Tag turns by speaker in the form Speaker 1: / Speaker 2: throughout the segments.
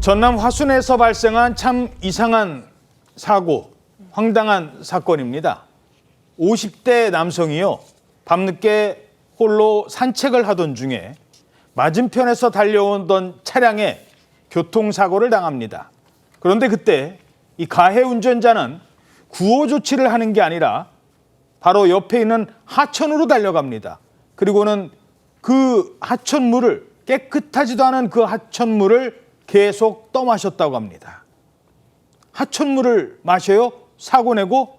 Speaker 1: 전남 화순에서 발생한 참 이상한 사고, 황당한 사건입니다. 50대 남성이요, 밤늦게 홀로 산책을 하던 중에 맞은편에서 달려오던 차량에 교통사고를 당합니다. 그런데 그때 이 가해 운전자는 구호 조치를 하는 게 아니라 바로 옆에 있는 하천으로 달려갑니다. 그리고는 그 하천물을, 깨끗하지도 않은 그 하천물을 계속 떠마셨다고 합니다. 하천물을 마셔요? 사고 내고?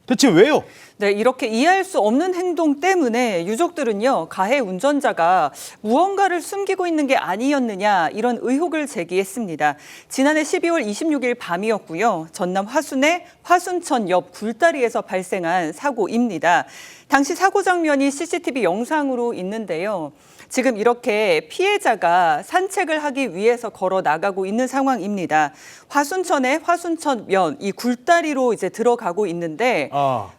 Speaker 1: 대체 왜요?
Speaker 2: 네, 이렇게 이해할 수 없는 행동 때문에 유족들은요, 가해 운전자가 무언가를 숨기고 있는 게 아니었느냐, 이런 의혹을 제기했습니다. 지난해 12월 26일 밤이었고요. 전남 화순의 화순천 옆 굴다리에서 발생한 사고입니다. 당시 사고 장면이 CCTV 영상으로 있는데요. 지금 이렇게 피해자가 산책을 하기 위해서 걸어 나가고 있는 상황입니다. 화순천의 화순천면, 이 굴다리로 이제 들어가고 있는데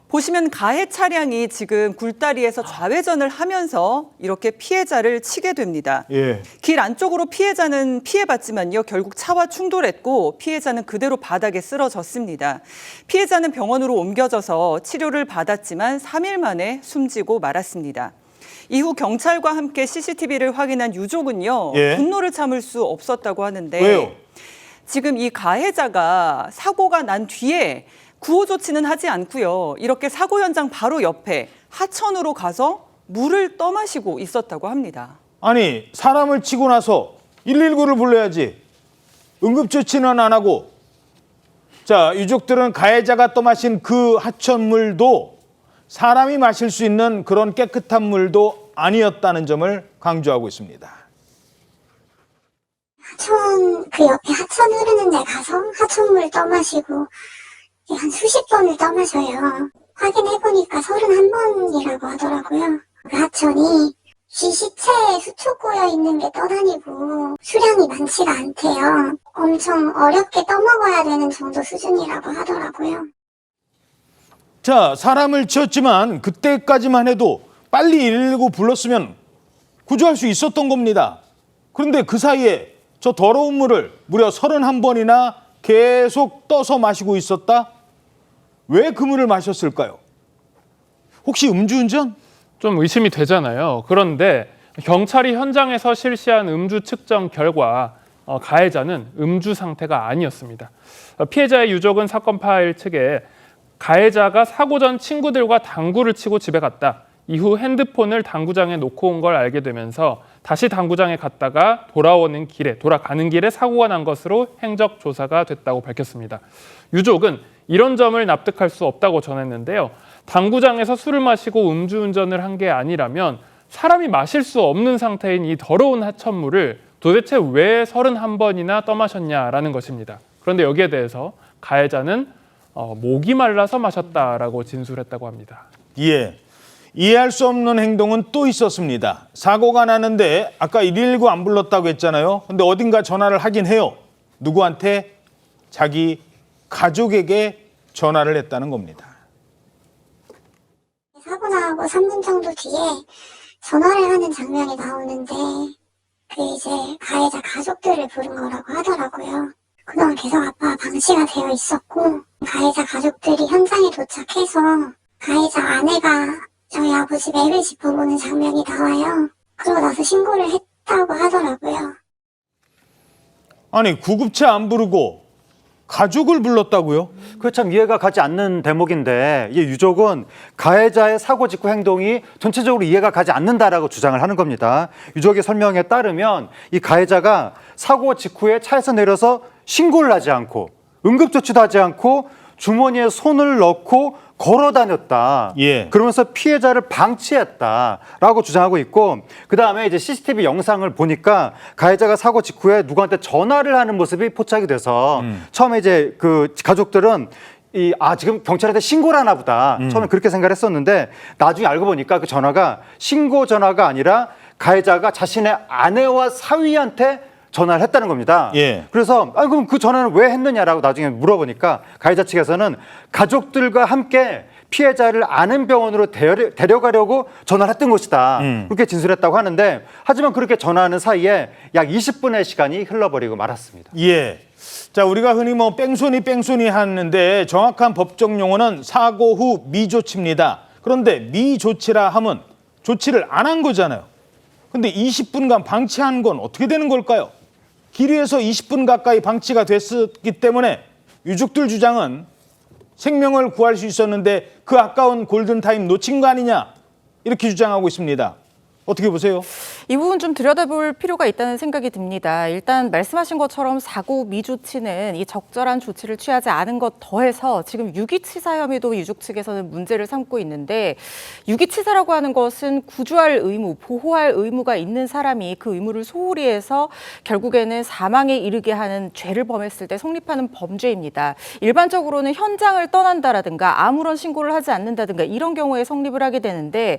Speaker 2: 보시면 가해 차량이 지금 굴다리에서 좌회전을 하면서 이렇게 피해자를 치게 됩니다.
Speaker 1: 예.
Speaker 2: 길 안쪽으로 피해자는 피해봤지만요, 결국 차와 충돌했고 피해자는 그대로 바닥에 쓰러졌습니다. 피해자는 병원으로 옮겨져서 치료를 받았지만 3일 만에 숨지고 말았습니다. 이후 경찰과 함께 CCTV를 확인한 유족은요,
Speaker 1: 예.
Speaker 2: 분노를 참을 수 없었다고 하는데
Speaker 1: 왜요?
Speaker 2: 지금 이 가해자가 사고가 난 뒤에 구호 조치는 하지 않고요, 이렇게 사고 현장 바로 옆에 하천으로 가서 물을 떠마시고 있었다고 합니다.
Speaker 1: 아니, 사람을 치고 나서 119를 불러야지. 응급조치는 안 하고. 자, 유족들은 가해자가 떠마신 그 하천물도 사람이 마실 수 있는 그런 깨끗한 물도 아니었다는 점을 강조하고 있습니다.
Speaker 3: 하천, 그 옆에 하천 흐르는 데 가서 하천물 떠마시고 한 수십 번을 떠마셔요. 확인해보니까 31번이라고 하더라고요. 그 하천이 시체에 수초 꼬여 있는 게 떠다니고 수량이 많지가 않대요. 엄청 어렵게 떠먹어야 되는 정도 수준이라고 하더라고요.
Speaker 1: 자, 사람을 치었지만 그때까지만 해도 빨리 119 불렀으면 구조할 수 있었던 겁니다. 그런데 그 사이에 저 더러운 물을 무려 31번이나 계속 떠서 마시고 있었다? 왜 그 물을 마셨을까요? 혹시 음주운전?
Speaker 4: 좀 의심이 되잖아요. 그런데 경찰이 현장에서 실시한 음주 측정 결과 가해자는 음주 상태가 아니었습니다. 피해자의 유족은 사건 파일 측에 가해자가 사고 전 친구들과 당구를 치고 집에 갔다. 이후 핸드폰을 당구장에 놓고 온 걸 알게 되면서 다시 당구장에 갔다가 돌아가는 길에 사고가 난 것으로 행적 조사가 됐다고 밝혔습니다. 유족은 이런 점을 납득할 수 없다고 전했는데요. 당구장에서 술을 마시고 음주운전을 한 게 아니라면 사람이 마실 수 없는 상태인 이 더러운 하천물을 도대체 왜 31번이나 떠마셨냐라는 것입니다. 그런데 여기에 대해서 가해자는 목이 말라서 마셨다라고 진술했다고 합니다.
Speaker 1: 예. 이해할 수 없는 행동은 또 있었습니다. 사고가 나는데 아까 119 안 불렀다고 했잖아요. 근데 어딘가 전화를 하긴 해요. 누구한테? 자기 가족에게 전화를 했다는 겁니다.
Speaker 3: 사고 나고 3분 정도 뒤에 전화를 하는 장면이 나오는데 이제 가해자 가족들을 부른 거라고 하더라고요. 그동안 계속 아빠가 방치가 되어 있었고 가해자 가족들이 현장에 도착해서 가해자 아내가 저희 아버지 맥을 짚어보는 장면이 나와요. 그러고 나서 신고를 했다고 하더라고요.
Speaker 1: 아니, 구급차 안 부르고 가족을 불렀다고요?
Speaker 5: 그 참 이해가 가지 않는 대목인데 이 유족은 가해자의 사고 직후 행동이 전체적으로 이해가 가지 않는다라고 주장을 하는 겁니다. 유족의 설명에 따르면 이 가해자가 사고 직후에 차에서 내려서 신고를 하지 않고 응급조치도 하지 않고 주머니에 손을 넣고 걸어 다녔다.
Speaker 1: 예.
Speaker 5: 그러면서 피해자를 방치했다라고 주장하고 있고, 그 다음에 이제 CCTV 영상을 보니까 가해자가 사고 직후에 누구한테 전화를 하는 모습이 포착이 돼서 처음에 이제 그 가족들은 지금 경찰한테 신고를 하나 보다. 처음에 그렇게 생각을 했었는데 나중에 알고 보니까 그 전화가 신고 전화가 아니라 가해자가 자신의 아내와 사위한테 전화를 했다는 겁니다.
Speaker 1: 예.
Speaker 5: 그래서 그럼 그 전화는 왜 했느냐라고 나중에 물어보니까 가해자 측에서는 가족들과 함께 피해자를 아는 병원으로 데려가려고 전화를 했던 것이다. 그렇게 진술했다고 하는데 하지만 그렇게 전화하는 사이에 약 20분의 시간이 흘러버리고 말았습니다.
Speaker 1: 예. 자, 우리가 흔히 뭐 뺑소니 하는데 정확한 법적 용어는 사고 후 미조치입니다. 그런데 미조치라 하면 조치를 안 한 거잖아요. 근데 20분간 방치한 건 어떻게 되는 걸까요? 길 위에서 20분 가까이 방치가 됐기 때문에 유족들 주장은 생명을 구할 수 있었는데 그 아까운 골든타임 놓친 거 아니냐, 이렇게 주장하고 있습니다. 어떻게 보세요?
Speaker 6: 이 부분 좀 들여다볼 필요가 있다는 생각이 듭니다. 일단 말씀하신 것처럼 사고 미조치는 이 적절한 조치를 취하지 않은 것 더해서 지금 유기치사 혐의도 유족 측에서는 문제를 삼고 있는데, 유기치사라고 하는 것은 구조할 의무, 보호할 의무가 있는 사람이 그 의무를 소홀히 해서 결국에는 사망에 이르게 하는 죄를 범했을 때 성립하는 범죄입니다. 일반적으로는 현장을 떠난다라든가 아무런 신고를 하지 않는다든가 이런 경우에 성립을 하게 되는데,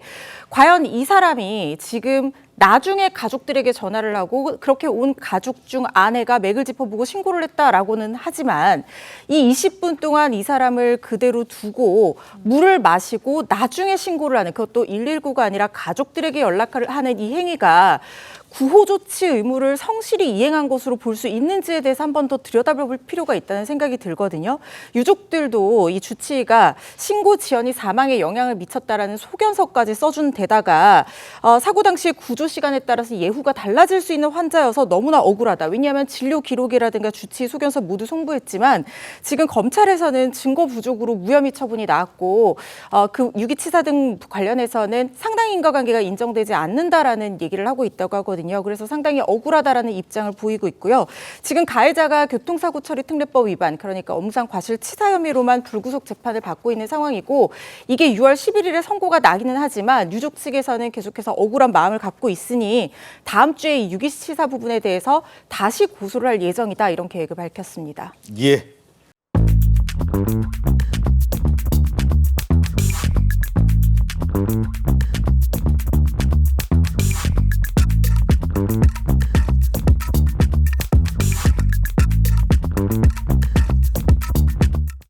Speaker 6: 과연 이 사람이 지금 나중에 가족들에게 전화를 하고 그렇게 온 가족 중 아내가 맥을 짚어보고 신고를 했다라고는 하지만 이 20분 동안 이 사람을 그대로 두고 물을 마시고 나중에 신고를 하는, 그것도 119가 아니라 가족들에게 연락을 하는 이 행위가 구호조치 의무를 성실히 이행한 것으로 볼 수 있는지에 대해서 한 번 더 들여다볼 필요가 있다는 생각이 들거든요. 유족들도 이 주치의가 신고 지연이 사망에 영향을 미쳤다라는 소견서까지 써준 데다가 사고 당시 구조 시간에 따라서 예후가 달라질 수 있는 환자여서 너무나 억울하다. 왜냐하면 진료 기록이라든가 주치의 소견서 모두 송부했지만 지금 검찰에서는 증거 부족으로 무혐의 처분이 나왔고 그 유기치사 등 관련해서는 상당 인과관계가 인정되지 않는다라는 얘기를 하고 있다고 하거든요. 그래서 상당히 억울하다라는 입장을 보이고 있고요. 지금 가해자가 교통사고 처리 특례법 위반, 그러니까 업무상 과실치사 혐의로만 불구속 재판을 받고 있는 상황이고, 이게 6월 11일에 선고가 나기는 하지만 유족 측에서는 계속해서 억울한 마음을 갖고 있으니 다음 주에 이 유기치사 부분에 대해서 다시 고소를 할 예정이다, 이런 계획을 밝혔습니다.
Speaker 1: 예.